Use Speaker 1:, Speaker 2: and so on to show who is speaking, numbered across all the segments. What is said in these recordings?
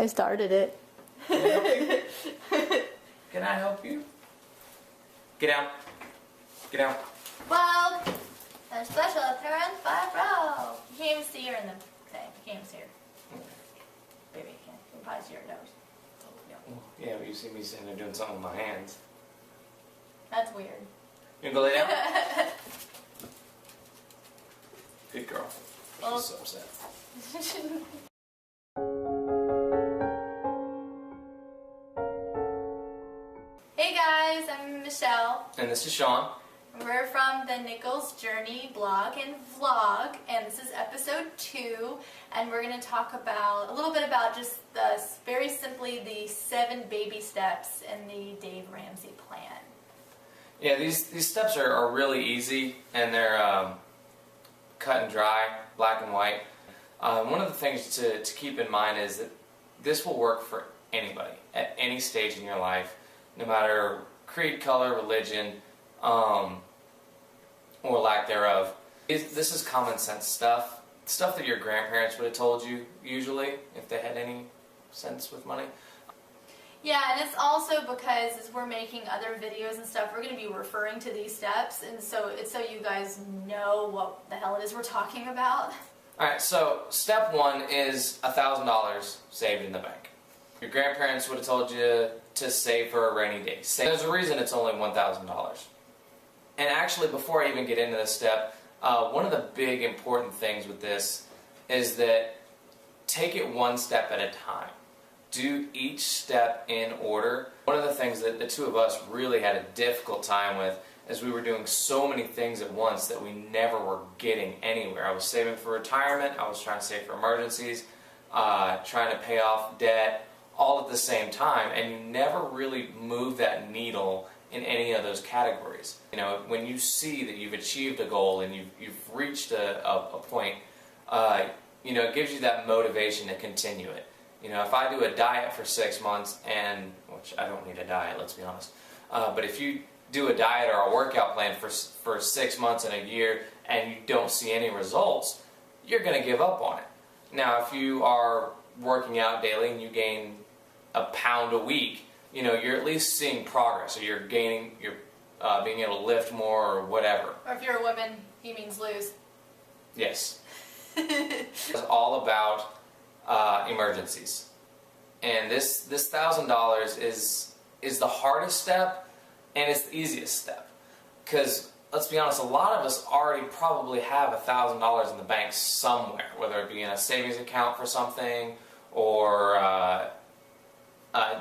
Speaker 1: I started it.
Speaker 2: Can I help you? Can I help you? Get out. Get out.
Speaker 1: Well, a special appearance by Bro. You can't even see her in the thing. You can't even see her. Maybe you can. You can probably see her nose.
Speaker 2: Yeah, but you see me sitting there doing something with my hands.
Speaker 1: That's weird.
Speaker 2: You can go lay down? Good girl.
Speaker 1: Well,
Speaker 2: She's so upset.
Speaker 1: Hey guys, I'm Michelle.
Speaker 2: And this is Sean.
Speaker 1: We're from the Nichols Journey blog and vlog, and this is episode 2, and we're going to talk about a little bit about just very simply the 7 baby steps in the Dave Ramsey plan.
Speaker 2: Yeah, these steps are really easy, and they're cut and dry, black and white. One of the things to keep in mind is that this will work for anybody at any stage in your life, no matter creed, color, religion, or lack thereof. This is common sense stuff that your grandparents would have told you, usually, if they had any sense with money.
Speaker 1: Yeah, and it's also because as we're making other videos and stuff, we're going to be referring to these steps, and so it's so you guys know what the hell it is we're talking about.
Speaker 2: Alright, so step 1 is $1,000 saved in the bank. Your grandparents would have told you to save for a rainy day. There's a reason it's only $1,000. And actually, before I even get into this step, one of the big important things with this is that take it one step at a time. Do each step in order. One of the things that the two of us really had a difficult time with is we were doing so many things at once that we never were getting anywhere. I was saving for retirement, I was trying to save for emergencies, trying to pay off debt, all at the same time, and you never really move that needle in any of those categories. You know, when you see that you've achieved a goal and you've reached a point, you know, it gives you that motivation to continue it. You know, if I do a diet for 6 months, which I don't need a diet, let's be honest, but if you do a diet or a workout plan for 6 months and a year and you don't see any results, you're going to give up on it. Now, if you are working out daily and you gain a pound a week, you know, you're at least seeing progress, or you're being able to lift more or whatever.
Speaker 1: Or if you're a woman, he means lose.
Speaker 2: Yes. It's all about emergencies. And this $1,000 is the hardest step, and it's the easiest step. Because, let's be honest, a lot of us already probably have $1,000 in the bank somewhere, whether it be in a savings account for something, or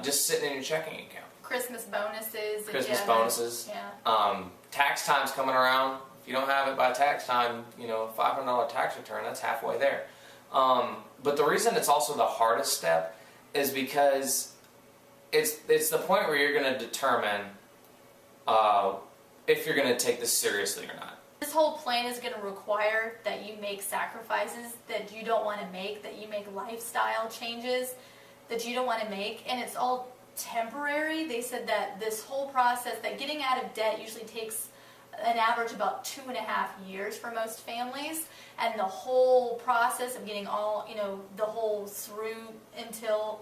Speaker 2: just sitting in your checking account.
Speaker 1: Christmas bonuses.
Speaker 2: Bonuses.
Speaker 1: Yeah.
Speaker 2: Tax time's coming around. If you don't have it by tax time, you know, $500 tax return, that's halfway there. But the reason it's also the hardest step is because it's the point where you're going to determine if you're going to take this seriously or not.
Speaker 1: This whole plan is going to require that you make sacrifices that you don't want to make, that you make lifestyle changes that you don't want to make, and it's all temporary. They said that this whole process, that getting out of debt usually takes an average about 2.5 years for most families, and the whole process of getting all, you know, the whole through until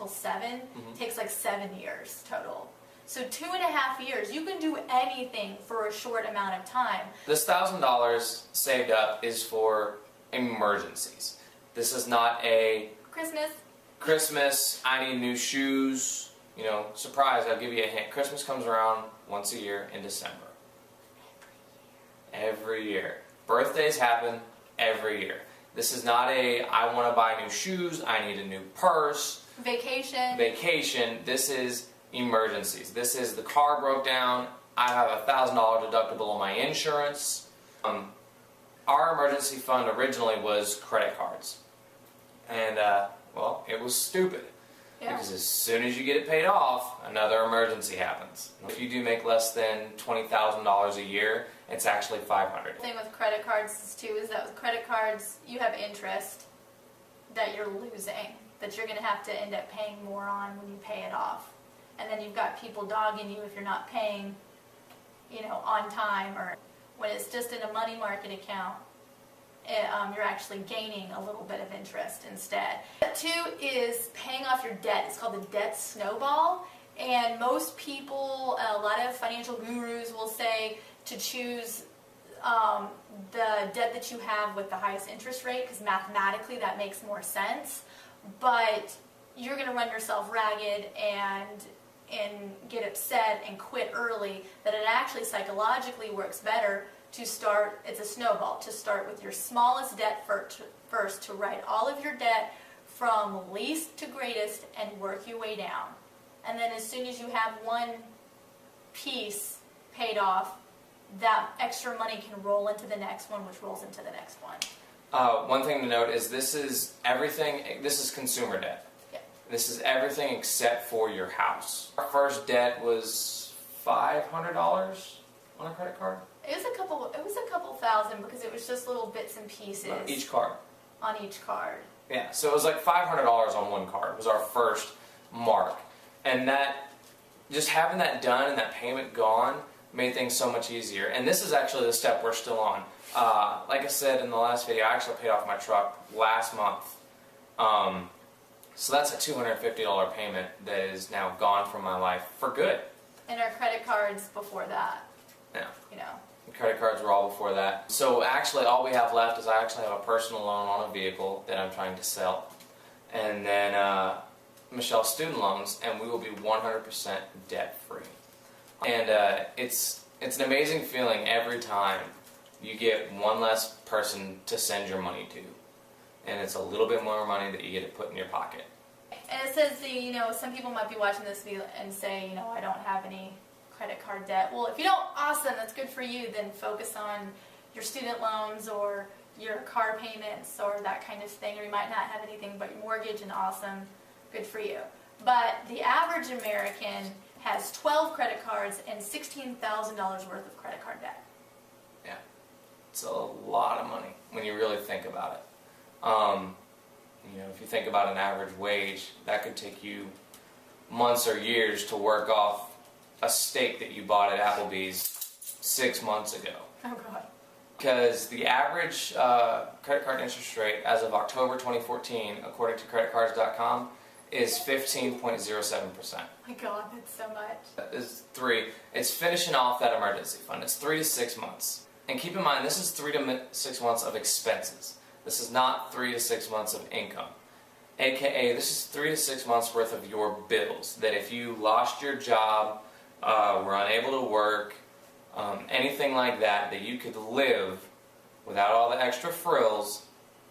Speaker 1: 7 takes like 7 years total. So 2.5 years, you can do anything for a short amount of time.
Speaker 2: This $1,000 saved up is for emergencies. This is not a Christmas, I need new shoes, you know, surprise, I'll give you a hint. Christmas comes around once a year in December. Every year. Birthdays happen every year. This is not a, I want to buy new shoes, I need a new purse. Vacation. This is emergencies. This is the car broke down, I have a $1,000 deductible on my insurance. Our emergency fund originally was credit cards. And, well, it was stupid. Yeah. Because as soon as you get it paid off, another emergency happens. If you do make less than $20,000 a year, it's actually $500.
Speaker 1: The thing with credit cards too is that with credit cards, you have interest that you're losing, that you're going to have to end up paying more on when you pay it off. And then you've got people dogging you if you're not paying, you know, on time, or when it's just in a money market account. you're actually gaining a little bit of interest instead. Step 2 is paying off your debt. It's called the debt snowball. And most people, a lot of financial gurus will say to choose the debt that you have with the highest interest rate, because mathematically that makes more sense. But you're going to run yourself ragged and get upset and quit early. That it actually psychologically works better to start, it's a snowball, to start with your smallest debt first, to write all of your debt from least to greatest and work your way down. And then as soon as you have one piece paid off, that extra money can roll into the next one, which rolls into the next one.
Speaker 2: One thing to note is this is everything, this is consumer debt.
Speaker 1: Yeah.
Speaker 2: This is everything except for your house. Our first debt was $500 on a credit card.
Speaker 1: It was a couple thousand, because it was just little bits and pieces
Speaker 2: On each card.
Speaker 1: on each card.
Speaker 2: Yeah, so it was like $500 on one card was our first mark. And that, just having that done and that payment gone made things so much easier. And this is actually the step we're still on. Like I said in the last video, I actually paid off my truck last month. So that's a $250 payment that is now gone from my life for good.
Speaker 1: And our credit cards before that,
Speaker 2: Yeah.
Speaker 1: you know.
Speaker 2: The credit cards were all before that. So actually all we have left is I actually have a personal loan on a vehicle that I'm trying to sell. And then Michelle's student loans, and we will be 100% debt free. And it's an amazing feeling every time you get one less person to send your money to. And it's a little bit more money that you get to put in your pocket.
Speaker 1: And it says, you know, some people might be watching this video and say, you know, I don't have any credit card debt. Well, if you don't, awesome, that's good for you. Then focus on your student loans or your car payments or that kind of thing. Or you might not have anything but your mortgage, and awesome, good for you. But the average American has 12 credit cards and $16,000 worth of credit card debt.
Speaker 2: Yeah, it's a lot of money when you really think about it. You know, if you think about an average wage, that could take you months or years to work off a steak that you bought at Applebee's 6 months ago.
Speaker 1: Oh, God.
Speaker 2: Because the average credit card interest rate as of October 2014, according to creditcards.com, is 15.07%.
Speaker 1: My God, that's so much.
Speaker 2: It's finishing off that emergency fund. It's 3 to 6 months. And keep in mind, this is 3 to 6 months of expenses. This is not 3 to 6 months of income. AKA, this is 3 to 6 months worth of your bills. That if you lost your job, were unable to work, anything like that, that you could live without all the extra frills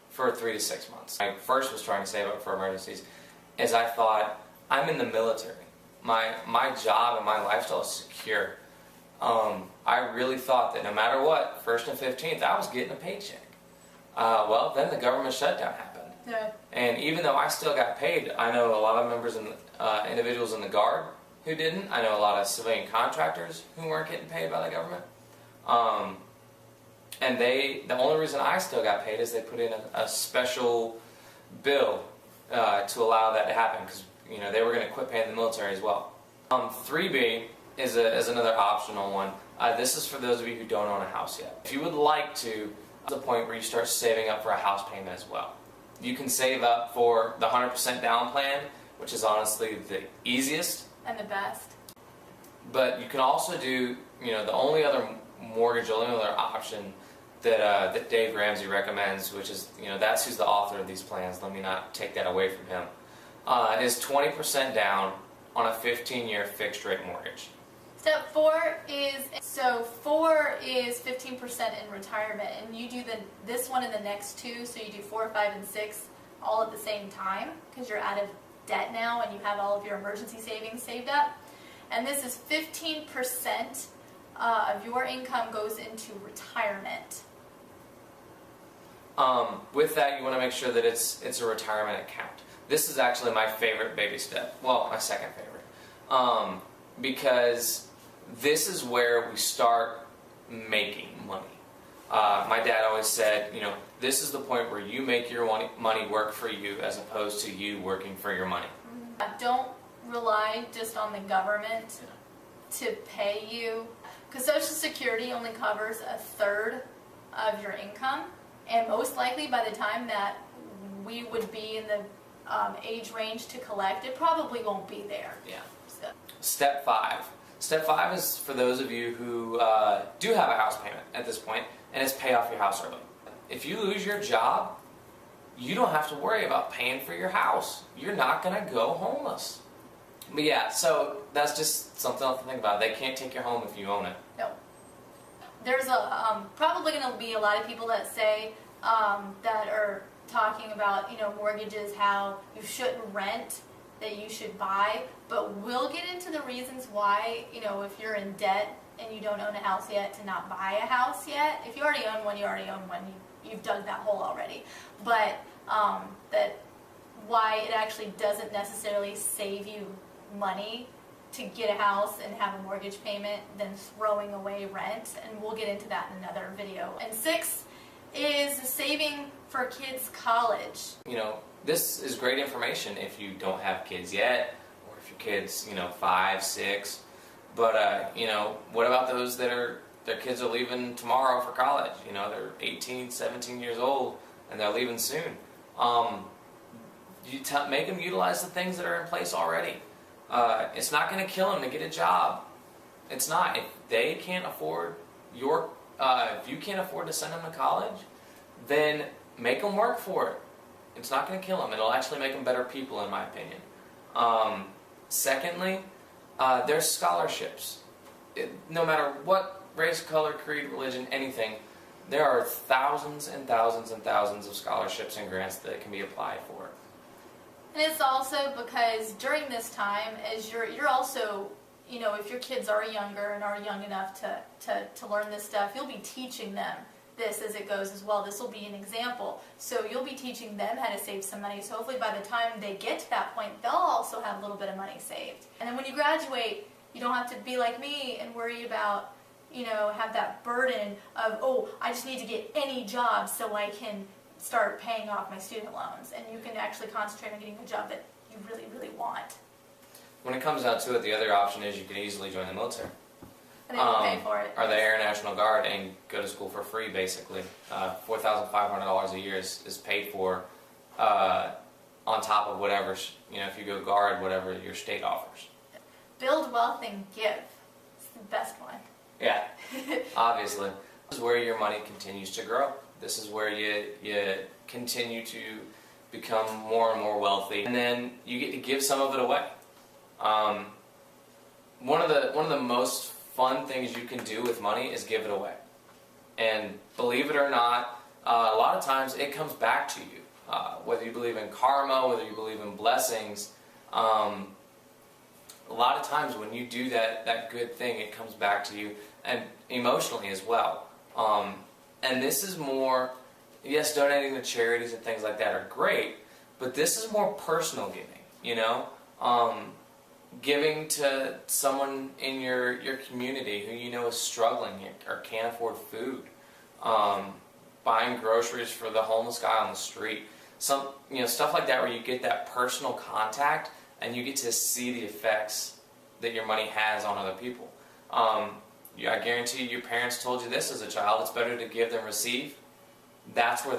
Speaker 2: for 3 to 6 months. I first was trying to save up for emergencies, as I thought, I'm in the military. My job and my lifestyle is secure. I really thought that no matter what, 1st and 15th, I was getting a paycheck. Well, then the government shutdown happened.
Speaker 1: Yeah.
Speaker 2: And even though I still got paid, I know a lot of members and individuals in the Guard who didn't. I know a lot of civilian contractors who weren't getting paid by the government. And the only reason I still got paid is they put in a special bill to allow that to happen, because you know they were going to quit paying the military as well. 3B is another optional one. This is for those of you who don't own a house yet. If you would like to, the point where you start saving up for a house payment as well. You can save up for the 100% down plan, which is honestly the easiest
Speaker 1: And the best.
Speaker 2: But you can also do, you know, the only other mortgage, the only other option that Dave Ramsey recommends, which is, you know, that's who's the author of these plans. Let me not take that away from him. Is 20% down on a 15-year fixed rate mortgage.
Speaker 1: Step 4 is, so 4 is 15% in retirement, and you do this one and the next two, so you do 4, 5, and 6 all at the same time, because you're out of debt now and you have all of your emergency savings saved up. And this is 15% of your income goes into retirement.
Speaker 2: With that, you want to make sure that it's a retirement account. This is actually my favorite baby step. Well, my second favorite. Because this is where we start making money. My dad always said, you know, this is the point where you make your money work for you as opposed to you working for your money.
Speaker 1: Don't rely just on the government to pay you, because Social Security only covers 1/3 of your income, And most likely by the time that we would be in the age range to collect, it probably won't be there.
Speaker 2: Yeah.
Speaker 1: So.
Speaker 2: Step 5. Step 5 is for those of you who do have a house payment at this point, and it's pay off your house early. If you lose your job, you don't have to worry about paying for your house. You're not going to go homeless. But yeah, so that's just something else to think about. They can't take your home if you own it.
Speaker 1: No. There's probably going to be a lot of people that say that are talking about, mortgages, how you shouldn't rent, that you should buy. But we'll get into the reasons why, if you're in debt and you don't own a house yet, to not buy a house yet. If you already own one, you already own one. You've dug that hole already. But that why it actually doesn't necessarily save you money to get a house and have a mortgage payment than throwing away rent, and we'll get into that in another video. And 6 is saving for kids' college.
Speaker 2: This is great information if you don't have kids yet, or if your kids, 5, 6. But, what about those that their kids are leaving tomorrow for college? They're 18, 17 years old, and they're leaving soon. Make them utilize the things that are in place already. It's not going to kill them to get a job. It's not. If they can't afford if you can't afford to send them to college, then make them work for it. It's not going to kill them. It'll actually make them better people, in my opinion. Secondly, there's scholarships. No matter what race, color, creed, religion, anything, there are thousands and thousands and thousands of scholarships and grants that can be applied for.
Speaker 1: And it's also because during this time, as you're also, if your kids are younger and are young enough to learn this stuff, you'll be teaching them this as it goes as well. This will be an example. So you'll be teaching them how to save some money. So hopefully by the time they get to that point, they'll also have a little bit of money saved. And then when you graduate, you don't have to be like me and worry about, have that burden of, I just need to get any job so I can start paying off my student loans. And you can actually concentrate on getting a job that you really, really want.
Speaker 2: When it comes down to it, the other option is you can easily join the military.
Speaker 1: And they will pay for it.
Speaker 2: Or the Air National Guard and go to school for free, basically. $4,500 a year is paid for on top of whatever, if you go guard, whatever your state offers.
Speaker 1: Build wealth and give. It's the best one.
Speaker 2: Yeah, obviously. This is where your money continues to grow. This is where you continue to become more and more wealthy. And then you get to give some of it away. One of the most fun things you can do with money is give it away. And believe it or not, a lot of times it comes back to you. Whether you believe in karma, whether you believe in blessings, a lot of times when you do that good thing, it comes back to you, and emotionally as well. And this is more, yes, donating to charities and things like that are great, but this is more personal giving, giving to someone in your community who is struggling or can't afford food, buying groceries for the homeless guy on the street, stuff like that, where you get that personal contact and you get to see the effects that your money has on other people. I guarantee your parents told you this as a child: it's better to give than receive. That's where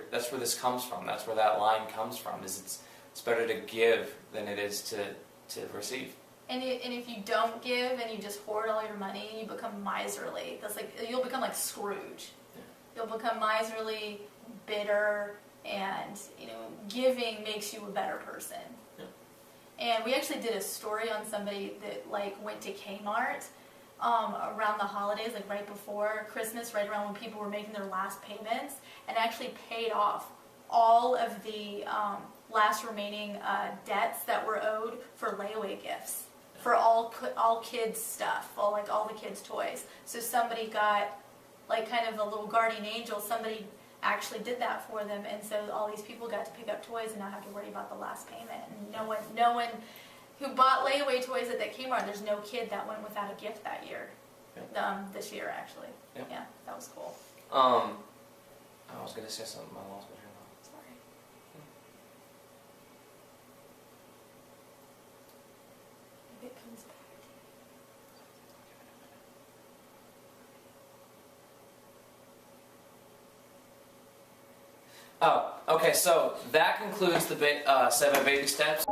Speaker 2: that's where this comes from. That's where that line comes from. It's better to give than it is to receive.
Speaker 1: And if you don't give and you just hoard all your money, you become miserly. You'll become like Scrooge. Yeah. You'll become miserly, bitter, and giving makes you a better person. Yeah. And we actually did a story on somebody that went to Kmart around the holidays, right before Christmas, right around when people were making their last payments, and actually paid off all of the last remaining debts that were owed for layaway gifts for all kids stuff, all the kids' toys. So somebody got kind of a little guardian angel. Somebody actually did that for them, and so all these people got to pick up toys and not have to worry about the last payment. And no one who bought layaway toys at that Kmart, there's no kid that went without a gift that year. Yeah. This year, actually. Yeah, that was cool.
Speaker 2: I was going to say something, I lost my train of thought.
Speaker 1: Sorry. Maybe it comes back.
Speaker 2: Oh, okay, so that concludes the 7 baby steps.